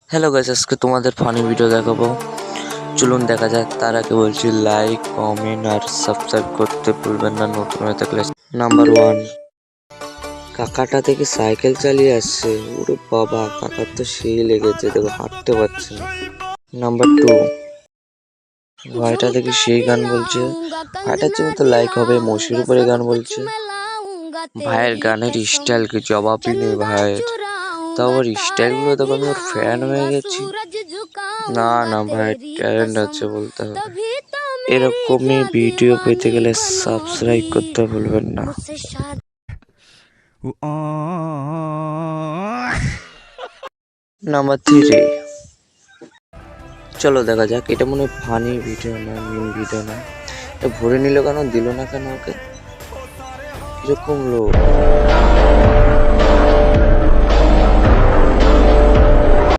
Hello guys, আজকে তোমাদের funny video দেখাবো। চলুন দেখা যাক। তার আগে বলছি লাইক, কমেন্ট আর সাবস্ক্রাইব করতে ভুলবেন না নতুন হয়ে থাকলে। নাম্বার 1, কাকাটা থেকে সাইকেল চালিয়ে আসছে। ওরে বাবা, কাকার তো সেই লেগেছে, দেখো হাঁটতে পারছে না। নাম্বার 2, ভাইটা দেখে সেই গান বলছে। ভাইটার জন্য তো লাইক হবে, মসির উপরে গান বলছে। ভাইয়ের গানের স্টাইল কি জবাবই নেই ভাইয়ের। তাও আবার স্টাইলগুলো দেখো, আমি ওর ফ্যান হয়ে গেছি। না না ভাই, ট্যালেন্ট আছে বলতে হবে। এরকমই ভিডিও পেতে গেলে সাবস্ক্রাইব করতে ভুলবেন না। নাম্বার 3, চলো দেখা যাক। এটা মনে হয় ফানি ভিডিও না, মিম ভিডিও না। এটা ভরে নিল কেন, দিল না কেন ওকে? এরকম লোক